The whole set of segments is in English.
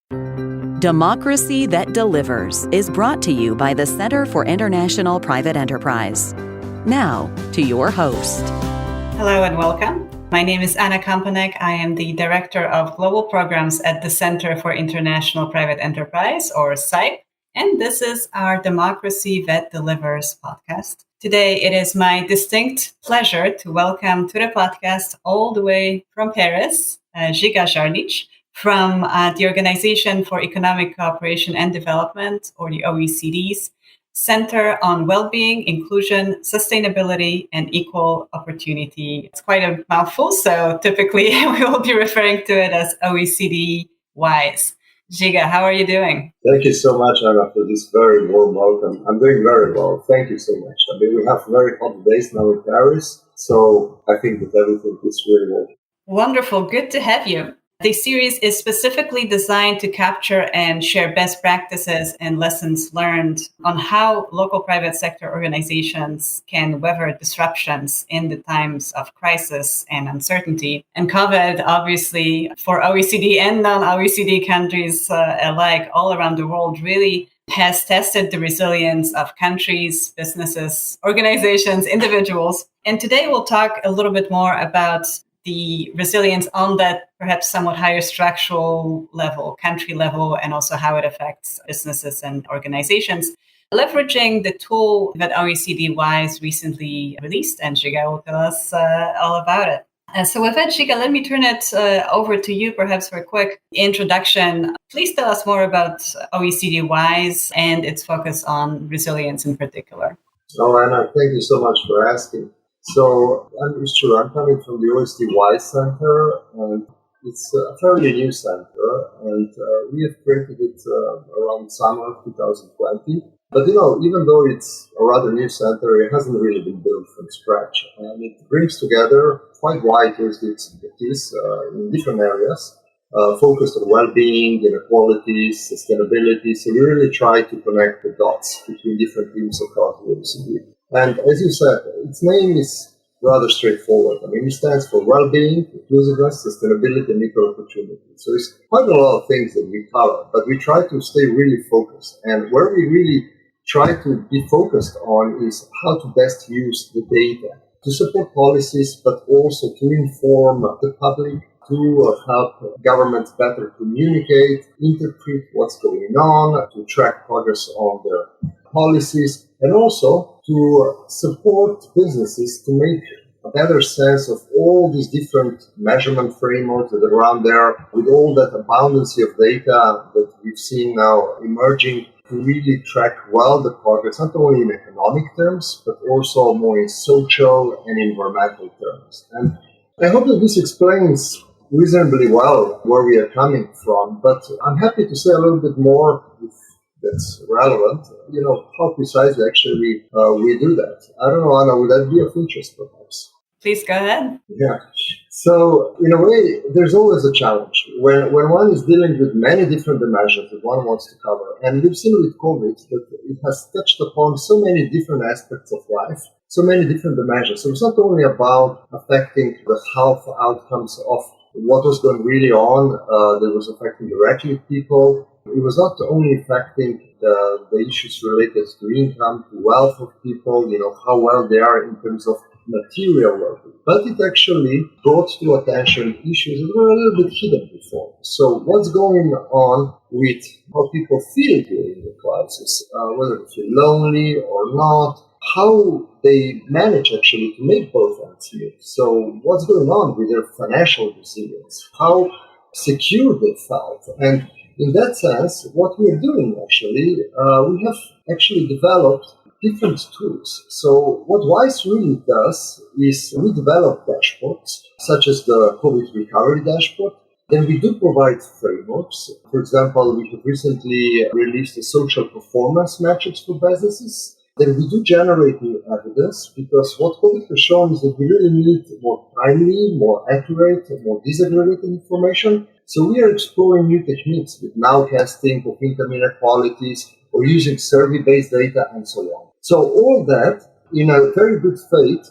Democracy That Delivers is brought to you by the Center for International Private Enterprise. Now, to your host. Hello and welcome. My name is Anna Kampanek. I am the Director of Global Programs at the Center for International Private Enterprise, or CIPE, and this is our Democracy That Delivers podcast. Today, it is my distinct pleasure to welcome to the podcast all the way from Paris, Giga Jarnic, from the Organization for Economic Cooperation and Development, or the OECD's Center on Wellbeing, Inclusion, Sustainability, and Equal Opportunity. It's quite a mouthful, so typically we will be referring to it as OECD-WISE. Giga, how are you doing? Thank you so much, Anna, for this very warm welcome. I'm doing very well. Thank you so much. I mean, we have very hot days now in Paris, so I think that everything is really well. Wonderful. Good to have you. The series is specifically designed to capture and share best practices and lessons learned on how local private sector organizations can weather disruptions in the times of crisis and uncertainty. And COVID, obviously, for OECD and non-OECD countries alike all around the world, really has tested the resilience of countries, businesses, organizations, individuals. And today we'll talk a little bit more about the resilience on that perhaps somewhat higher structural level, country level, and also how it affects businesses and organizations, leveraging the tool that OECD-WISE recently released, and Giga will tell us all about it. So with that, Giga, let me turn it over to you perhaps for a quick introduction. Please tell us more about OECD-WISE and its focus on resilience in particular. Oh, Anna, thank you so much for asking. So, it's true, I'm coming from the OECD-WISE Center, and it's a fairly new center, and we have created it around summer of 2020. But, even though it's a rather new center, it hasn't really been built from scratch. And it brings together quite wide expertise in different areas, focused on well-being, inequality, sustainability. So we really try to connect the dots between different teams across the OECD. And as you said, its name is rather straightforward. I mean, it stands for well-being, inclusiveness, sustainability, and equal opportunity. So it's quite a lot of things that we cover, but we try to stay really focused. And where we really try to be focused on is how to best use the data to support policies, but also to inform the public, to help governments better communicate, interpret what's going on, to track progress on their policies, and also to support businesses to make a better sense of all these different measurement frameworks that are around there, with all that abundance of data that we've seen now emerging, to really track well the progress, not only in economic terms, but also more in social and environmental terms. And I hope that this explains reasonably well where we are coming from, but I'm happy to say a little bit more if that's relevant, how precisely actually we do that. I don't know, Anna, would that be of interest perhaps? Please go ahead. Yeah. So, in a way, there's always a challenge when one is dealing with many different dimensions that one wants to cover. And we've seen with COVID that it has touched upon so many different aspects of life, so many different dimensions. So it's not only about affecting the health outcomes of what was going really on that was affecting directly people. It was not only affecting the issues related to income, to wealth of people, how well they are in terms of material wealth, but it actually brought to attention issues that were a little bit hidden before. So what's going on with how people feel during the crisis, whether they feel lonely or not, how they manage actually to make both ends meet. So what's going on with their financial resilience, how secure they felt. And in that sense, what we are doing actually, we have actually developed different tools. So what WISE really does is we develop dashboards, such as the COVID recovery dashboard. Then we do provide frameworks. For example, we have recently released a social performance metrics for businesses. Then we do generate new evidence, because what COVID has shown is that we really need more timely, more accurate, more disaggregated information. So we are exploring new techniques with nowcasting of income inequalities or using survey-based data and so on. So all that in a very good faith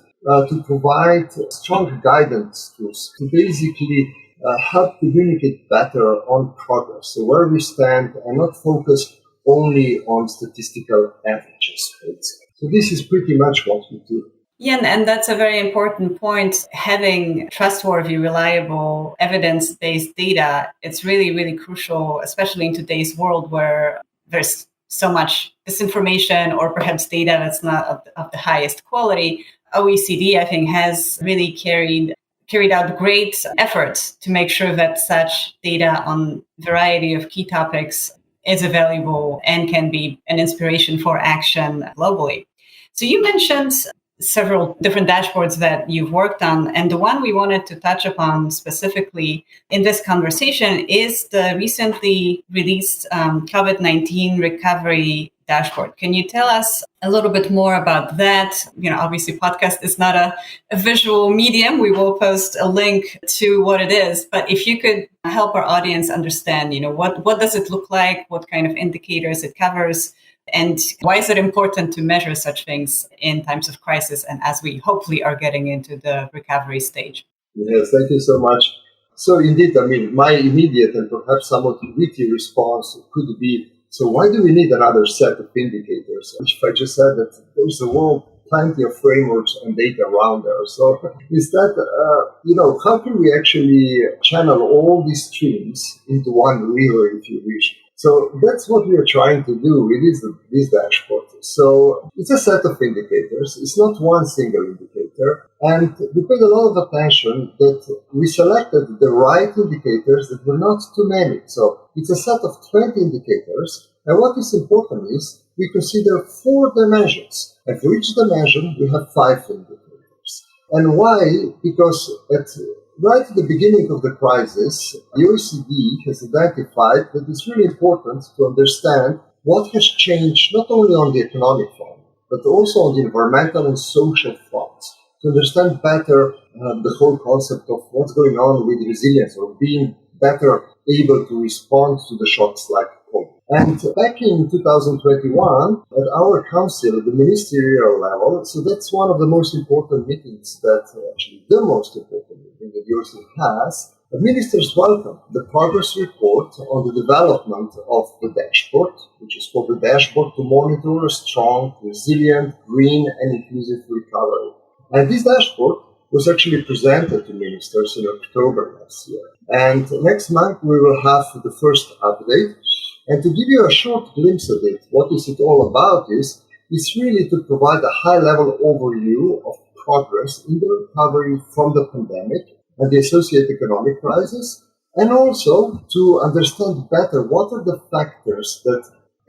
to provide strong guidance tools to basically help communicate better on progress, so where we stand, and not focus only on statistical averages. Right? So this is pretty much what we do. Yeah, and that's a very important point. Having trustworthy, reliable, evidence-based data, it's really, really crucial, especially in today's world where there's so much disinformation or perhaps data that's not of the highest quality. OECD, I think, has really carried out great efforts to make sure that such data on a variety of key topics is available and can be an inspiration for action globally. So you mentioned several different dashboards that you've worked on. And the one we wanted to touch upon specifically in this conversation is the recently released COVID-19 recovery dashboard. Can you tell us a little bit more about that? Obviously podcast is not a visual medium. We will post a link to what it is, but if you could help our audience understand, what does it look like? What kind of indicators it covers? And why is it important to measure such things in times of crisis and as we hopefully are getting into the recovery stage? Yes, thank you so much. So indeed, my immediate and perhaps somewhat witty response could be, so why do we need another set of indicators? If I just said that there's a world, plenty of frameworks and data around there. So instead, how can we actually channel all these streams into one river, if you wish? So that's what we are trying to do with this dashboard. So it's a set of indicators. It's not one single indicator. And we paid a lot of attention that we selected the right indicators that were not too many. So it's a set of 20 indicators. And what is important is we consider 4 dimensions. And for each dimension, we have 5 indicators. And why? Because right at the beginning of the crisis, the OECD has identified that it's really important to understand what has changed not only on the economic front, but also on the environmental and social fronts, to understand better the whole concept of what's going on with resilience or being better able to respond to the shocks like COVID. And back in 2021, at our council, at the ministerial level, so that's one of the most important meetings actually the most important meeting that the OECD has, the ministers welcomed the progress report on the development of the dashboard, which is called the Dashboard to Monitor a Strong, Resilient, Green and Inclusive Recovery. And this dashboard was actually presented to ministers in October last year. And next month we will have the first update. And to give you a short glimpse of it, what is it all about is really to provide a high-level overview of progress in the recovery from the pandemic and the associated economic crisis, and also to understand better what are the factors that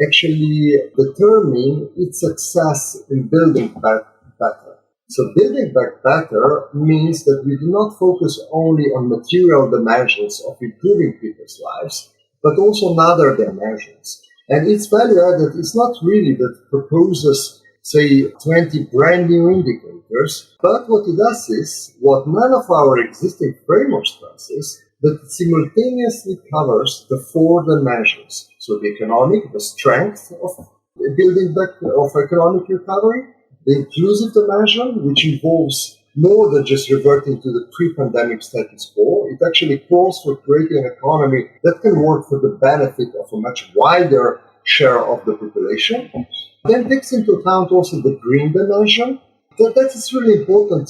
actually determine its success in building back better. So building back better means that we do not focus only on material dimensions of improving people's lives, but also on other dimensions. And its value added is not really that proposes, say, 20 brand new indicators, but what it does is what none of our existing frameworks does is that it simultaneously covers the 4 dimensions. So the economic, the strength of building back of economic recovery, the inclusive dimension, which involves more than just reverting to the pre-pandemic status quo. It actually calls for creating an economy that can work for the benefit of a much wider share of the population. Then takes into account also the green dimension. That is really important,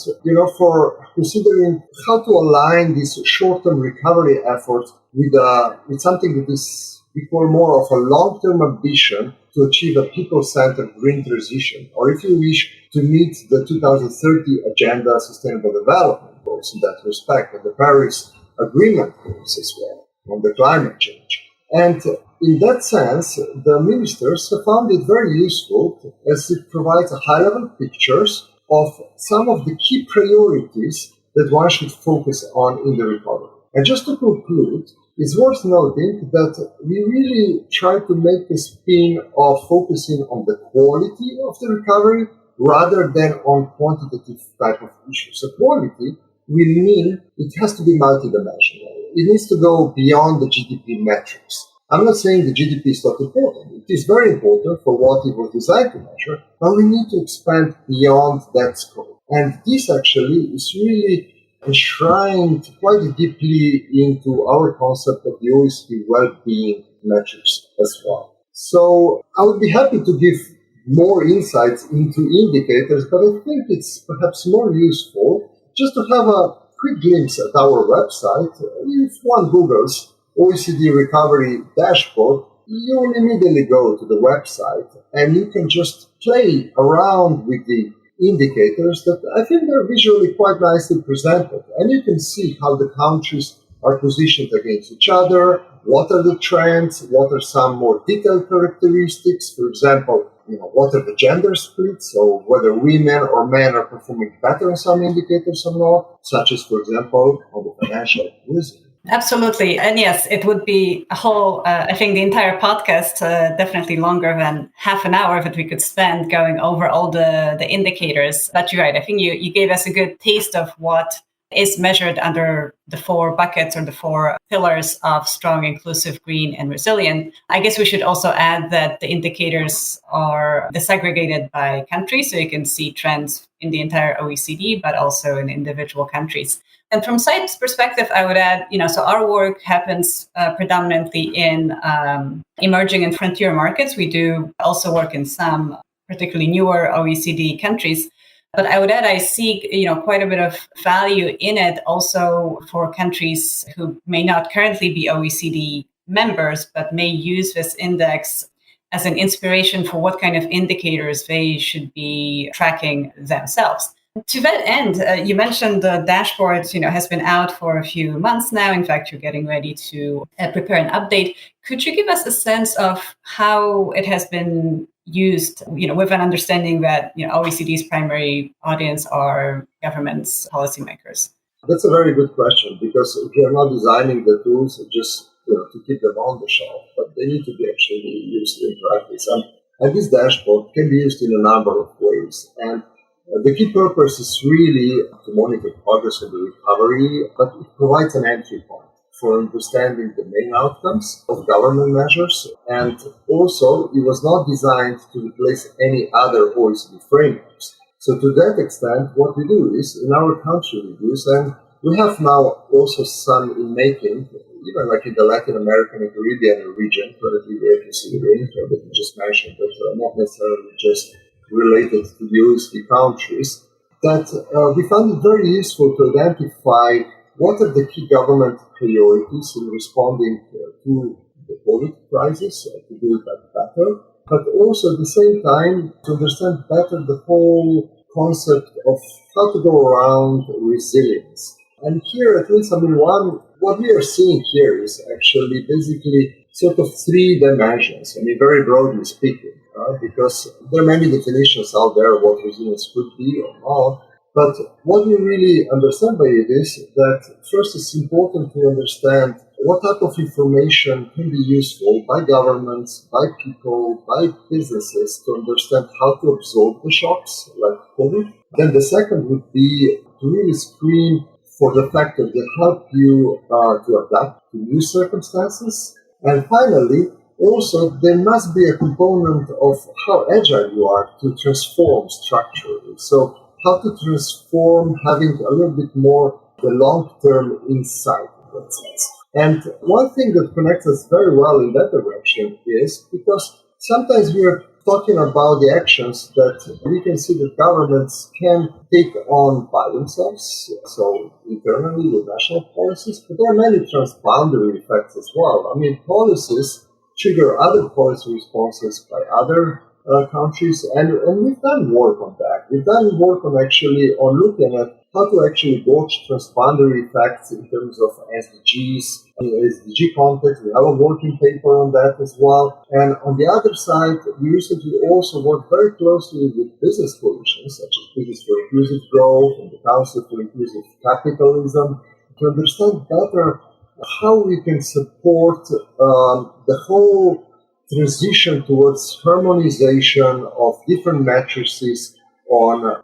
for considering how to align these short-term recovery efforts with something that is we call more of a long-term ambition to achieve a people-centered green transition, or if you wish, to meet the 2030 Agenda Sustainable Development Goals in that respect, and the Paris Agreement goals as well on the climate change. And in that sense, the ministers have found it very useful as it provides a high-level pictures of some of the key priorities that one should focus on in the recovery. And just to conclude, it's worth noting that we really try to make a spin of focusing on the quality of the recovery rather than on quantitative type of issues. So quality will mean it has to be multidimensional. It needs to go beyond the GDP metrics. I'm not saying the GDP is not important. It is very important for what it was designed to measure, but we need to expand beyond that scope. And this actually is really enshrined quite deeply into our concept of the OECD well-being metrics as well. So I would be happy to give more insights into indicators, but I think it's perhaps more useful just to have a quick glimpse at our website. If one Googles OECD Recovery Dashboard, you will immediately go to the website and you can just play around with the indicators that I think they're visually quite nicely presented. And you can see how the countries are positioned against each other, what are the trends, what are some more detailed characteristics. For example, what are the gender splits, so whether women or men are performing better on some indicators or not, such as, for example, on the financial wisdom. Absolutely. And yes, it would be a whole, I think the entire podcast, definitely longer than half an hour that we could spend going over all the indicators. But you're right. I think you gave us a good taste of what is measured under the 4 buckets or the 4 pillars of strong, inclusive, green, and resilient. I guess we should also add that the indicators are disaggregated by country, so you can see trends in the entire OECD, but also in individual countries. And from SITE's perspective, I would add, so our work happens predominantly in emerging and frontier markets. We do also work in some particularly newer OECD countries. But I would add, I see, quite a bit of value in it also for countries who may not currently be OECD members, but may use this index as an inspiration for what kind of indicators they should be tracking themselves. To that end, you mentioned the dashboard, has been out for a few months now. In fact, you're getting ready to prepare an update. Could you give us a sense of how it has been used, with an understanding that, OECD's primary audience are governments, policymakers? That's a very good question, because we are not designing the tools just to keep them on the shelf, but they need to be actually used in practice. And this dashboard can be used in a number of ways. And the key purpose is really to monitor progress of the recovery, but it provides an entry point for understanding the main outcomes of government measures. And also, it was not designed to replace any other OECD frameworks. So to that extent, what we do is, in our country reviews, and we have now also some in making, even like in the Latin American and Caribbean region, that we were considering, that you just mentioned, that are not necessarily just related to the OECD countries, that we found it very useful to identify what are the key government priorities in responding to the COVID crisis, to do that better, but also at the same time to understand better the whole concept of how to go around resilience. And here, at least, what we are seeing here is actually basically sort of 3 dimensions, very broadly speaking, because there are many definitions out there of what resilience could be or not. But what we really understand by it is that first it's important to understand what type of information can be useful by governments, by people, by businesses to understand how to absorb the shocks like COVID. Then the second would be to really screen for the factors that help you to adapt to new circumstances. And finally, also, there must be a component of how agile you are to transform structurally. So how to transform, having a little bit more the long-term insight in that sense. And one thing that connects us very well in that direction is because sometimes we are talking about the actions that we can see that governments can take on by themselves, so internally with national policies, but there are many transboundary effects as well. Policies trigger other policy responses by other countries, and we've done work on that. We've done work on looking at how to actually watch transboundary effects in terms of SDGs. In the SDG context, we have a working paper on that as well. And on the other side, we recently also worked very closely with business coalitions, such as Business for Inclusive Growth and the Council for Inclusive Capitalism, to understand better how we can support the whole transition towards harmonization of different matrices on,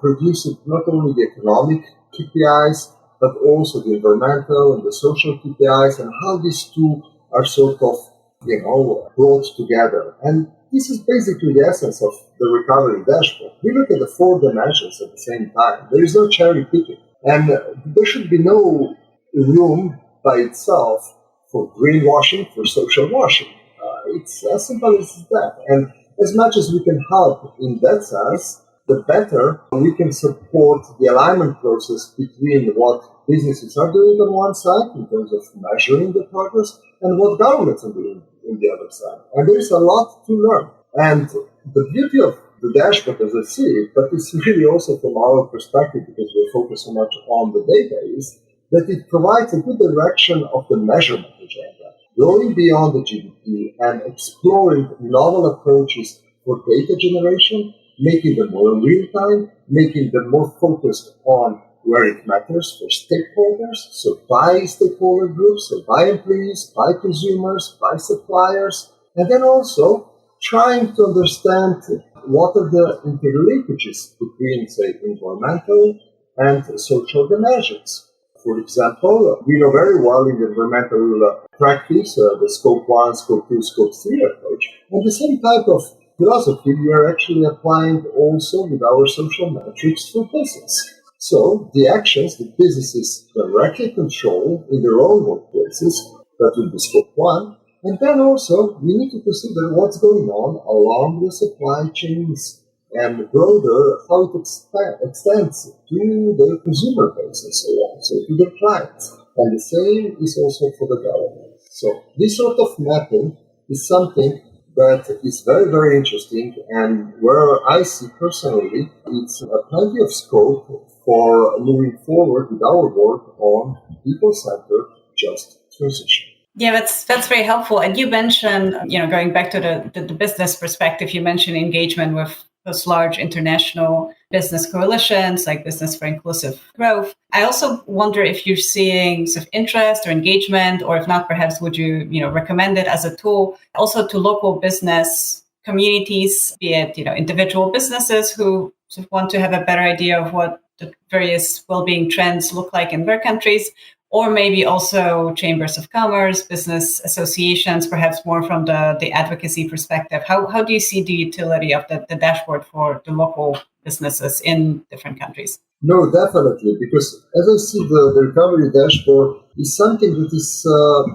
producing not only the economic KPIs, but also the environmental and the social KPIs, and how these two are sort of, brought together. And this is basically the essence of the recovery dashboard. We look at the 4 dimensions at the same time. There is no cherry picking. And there should be no room by itself for greenwashing, for social washing. It's as simple as that. And as much as we can help in that sense, the better we can support the alignment process between what businesses are doing on one side in terms of measuring the progress and what governments are doing on the other side. And there is a lot to learn. And the beauty of the dashboard, as I see it, but it's really also from our perspective, because we focus so much on the data, is that it provides a good direction of the measurement agenda, going beyond the GDP and exploring novel approaches for data generation, making them more real time, making them more focused on where it matters for stakeholders, so by stakeholder groups, so by employees, by consumers, by suppliers, and then also trying to understand what are the interlinkages between, say, environmental and social dimensions. For example, we know very well in the environmental practice, the Scope 1, Scope 2, Scope 3 approach, and the same type of philosophy we are actually applying also with our social metrics for business. So the actions that businesses directly control in their own workplaces, that will be Scope 1, and then also we need to consider what's going on along the supply chains and broader how it extends to the consumer base and so on, so to the clients. And the same is also for the government. So this sort of mapping is something that is very, very interesting, and where I see personally it's plenty of scope for moving forward with our work on people-centered just transition. Yeah, that's very helpful. And you mentioned, going back to the business perspective, you mentioned engagement with those large international business coalitions like Business for Inclusive Growth. I also wonder if you're seeing sort of interest or engagement, or if not, perhaps would you, recommend it as a tool also to local business communities, be it, individual businesses who sort of want to have a better idea of what the various well-being trends look like in their countries, or maybe also chambers of commerce, business associations, perhaps more from the advocacy perspective. How do you see the utility of the dashboard for the local businesses in different countries? No, definitely, because as I see the recovery dashboard is something that is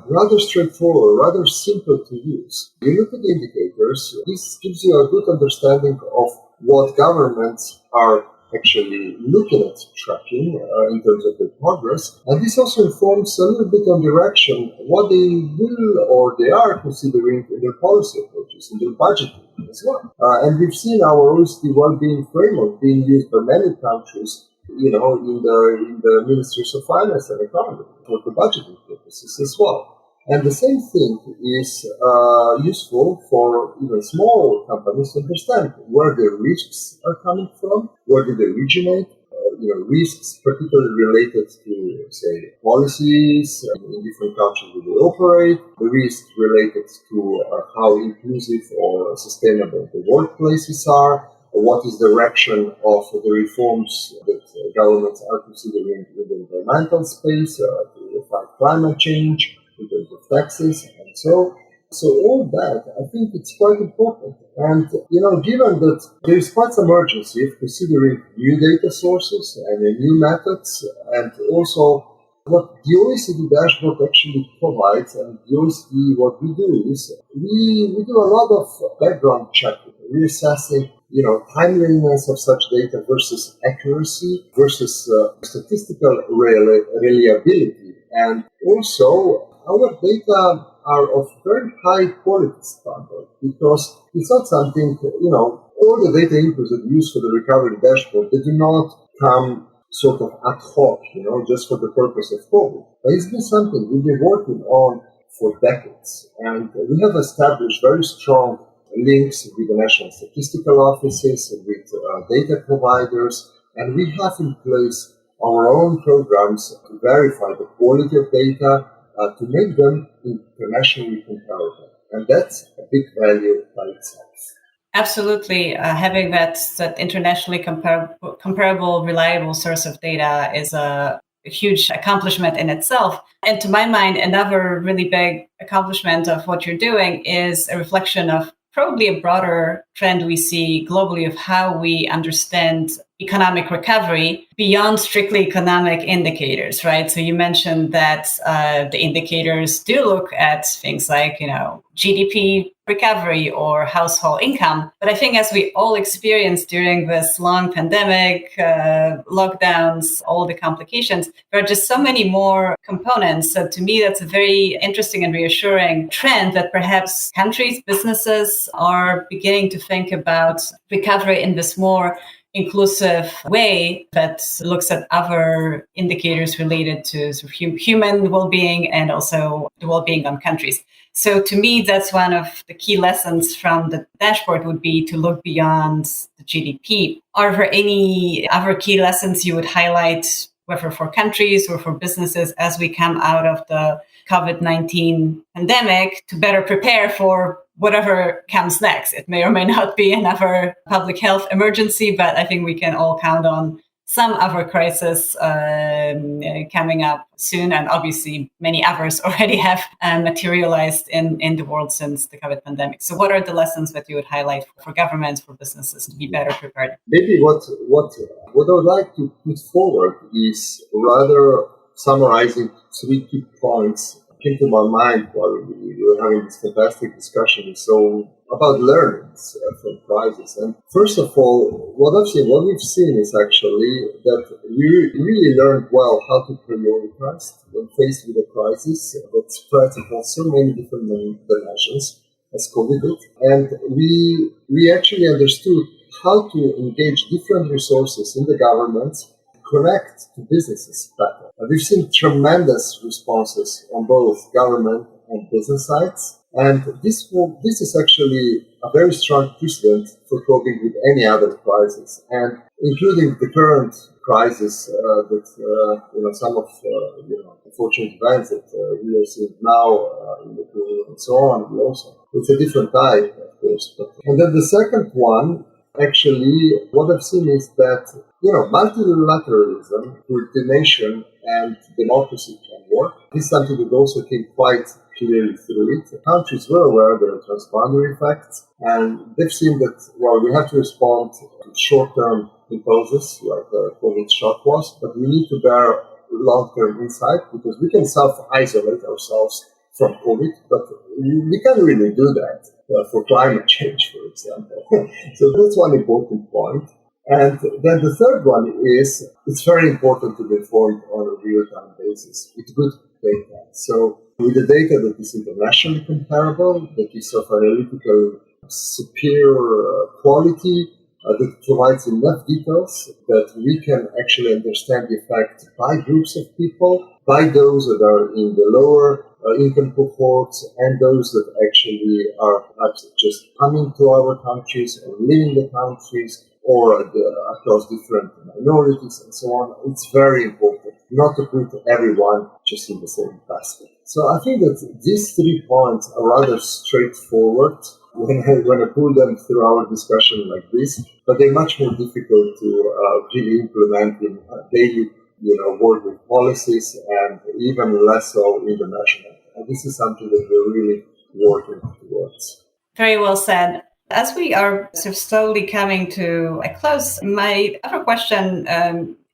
rather straightforward, rather simple to use. You look at the indicators, this gives you a good understanding of what governments are actually looking at tracking in terms of their progress. And this also informs a little bit on direction, what they will or they are considering in their policy approaches, in their budgeting as well. And we've seen our OECD well-being framework being used by many countries, in the ministries of finance and economy for the budgeting purposes as well. And the same thing is useful for even small companies to understand where their risks are coming from, where do they originate, risks particularly related to, say, policies in different countries where they operate, the risks related to how inclusive or sustainable the workplaces are, what is the direction of the reforms that governments are considering in the environmental space to fight climate change, in terms of taxes, and so all that, I think it's quite important. And, given that there is quite some urgency of considering new data sources and new methods, and also what the OECD dashboard actually provides, and the OECD, what we do is we do a lot of background checking, reassessing, timeliness of such data versus accuracy versus statistical reliability. And also, our data are of very high quality standard, because it's not something, all the data inputs that we use for the recovery dashboard, they do not come sort of ad hoc, just for the purpose of COVID. But it's been something we've been working on for decades. And we have established very strong links with the national statistical offices, with data providers, and we have in place our own programs to verify the quality of data, to make them internationally comparable. And that's a big value by itself. Absolutely. Having that internationally comparable, reliable source of data is a huge accomplishment in itself. And to my mind, another really big accomplishment of what you're doing is a reflection of probably a broader trend we see globally of how we understand economic recovery beyond strictly economic indicators, right? So you mentioned that the indicators do look at things like, GDP recovery or household income. But I think as we all experienced during this long pandemic, lockdowns, all the complications, there are just so many more components. So to me, that's a very interesting and reassuring trend that perhaps countries, businesses are beginning to think about recovery in this more inclusive way that looks at other indicators related to sort of human well-being and also the well-being of countries. So to me, that's one of the key lessons from the dashboard would be to look beyond the GDP. Are there any other key lessons you would highlight, whether for countries or for businesses, as we come out of the COVID-19 pandemic to better prepare for whatever comes next? It may or may not be another public health emergency, but I think we can all count on some other crisis coming up soon. And obviously, many others already have materialized in the world since the COVID pandemic. So what are the lessons that you would highlight for governments, for businesses to be better prepared? Maybe what I would like to put forward is rather summarizing 3 key points came to my mind while we were having this fantastic discussion. So about learnings from crisis. And first of all, what we've seen is actually that we really learned well how to prioritize when faced with a crisis that spreads across so many different dimensions as COVID did. And we actually understood how to engage different resources in the government, connect to businesses better. We've seen tremendous responses on both government and business sides, and this is actually a very strong precedent for coping with any other crisis, and including the current crisis that some of unfortunate events that we are seeing now in the Ukraine and so on. It's a different type, of course. And then the second one. Actually, what I've seen is that, multilateralism, coordination, and democracy can work. This is something that also came quite clearly through it. The countries were aware there are transboundary effects, and they've seen that, we have to respond to short-term impulses, like the COVID shock was, but we need to bear long-term insight, because we can self-isolate ourselves from COVID, but we can't really do that for climate change, for example. So that's one important point. And then the third one is it's very important to be informed on a real-time basis with good data. So with the data that is internationally comparable, that is of analytical superior quality, that provides enough details that we can actually understand the effect by groups of people, by those that are in the lower income cohorts, and those that actually are perhaps just coming to our countries or leaving the countries, or across different minorities and so on. It's very important not to put everyone just in the same basket. So I think that these 3 points are rather straightforward when I pull them through our discussion like this, but they're much more difficult to really implement in daily work with policies, and even less so in the national. And this is something that we're really working towards. Very well said. As we are sort of slowly coming to a close, my other question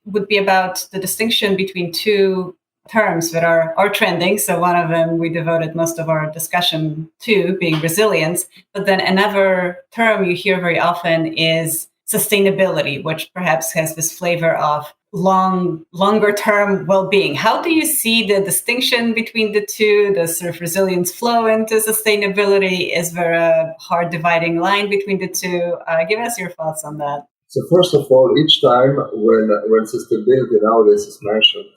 would be about the distinction between 2 terms that are trending. So one of them we devoted most of our discussion to, being resilience. But then another term you hear very often is sustainability, which perhaps has this flavor of longer term well-being. How do you see the distinction between the 2? Does sort of resilience flow into sustainability? Is there a hard dividing line between the 2? Give us your thoughts on that. So first of all, each time when sustainability nowadays is mentioned,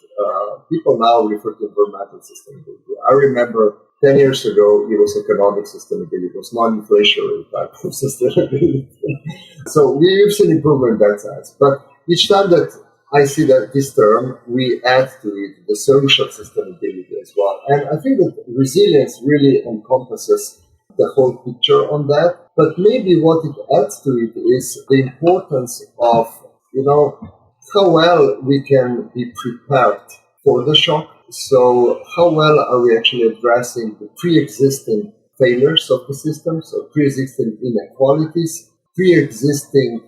people now refer to environmental sustainability. I remember 10 years ago, it was economic sustainability. It was non-inflationary type of sustainability. So we've seen improvement in that sense. But each time that I see that this term, we add to it the social sustainability as well. And I think that resilience really encompasses the whole picture on that. But maybe what it adds to it is the importance of, how well we can be prepared for the shock. So how well are we actually addressing the pre-existing failures of the system, so pre-existing inequalities, pre-existing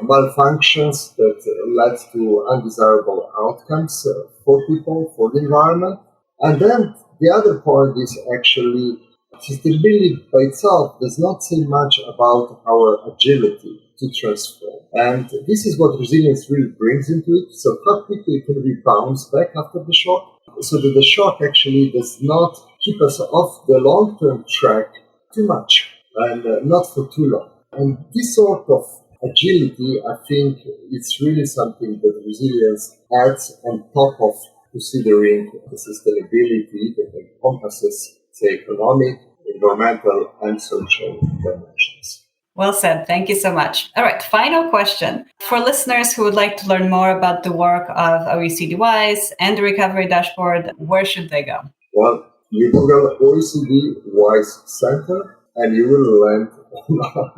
malfunctions that led to undesirable outcomes for people, for the environment. And then the other point is actually sustainability by itself does not say much about our agility to transform. And this is what resilience really brings into it. So how quickly can we bounce back after the shock, so that the shock actually does not keep us off the long-term track too much and not for too long. And this sort of agility, I think, it's really something that resilience adds on top of considering the sustainability that encompasses, say, economic, environmental, and social dimensions. Well said. Thank you so much. All right, final question. For listeners who would like to learn more about the work of OECD-WISE and the Recovery Dashboard, where should they go? Well, you Google OECD-WISE Center and you will land on our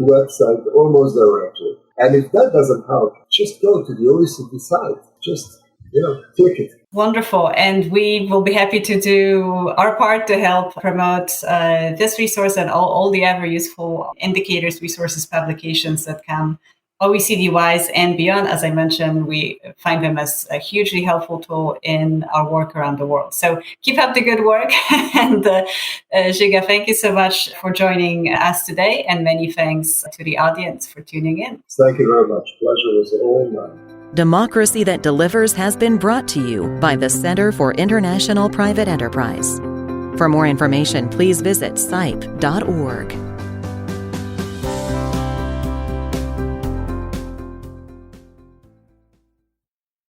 website almost directly. And if that doesn't help, just go to the OECD site. Just, click it. Wonderful. And we will be happy to do our part to help promote this resource and all the ever useful indicators, resources, publications that come OECD-WISE and beyond. As I mentioned, we find them as a hugely helpful tool in our work around the world. So keep up the good work. And Žiga, thank you so much for joining us today. And many thanks to the audience for tuning in. Thank you very much. Pleasure was all mine. Democracy That Delivers has been brought to you by the Center for International Private Enterprise. For more information, please visit cipe.org.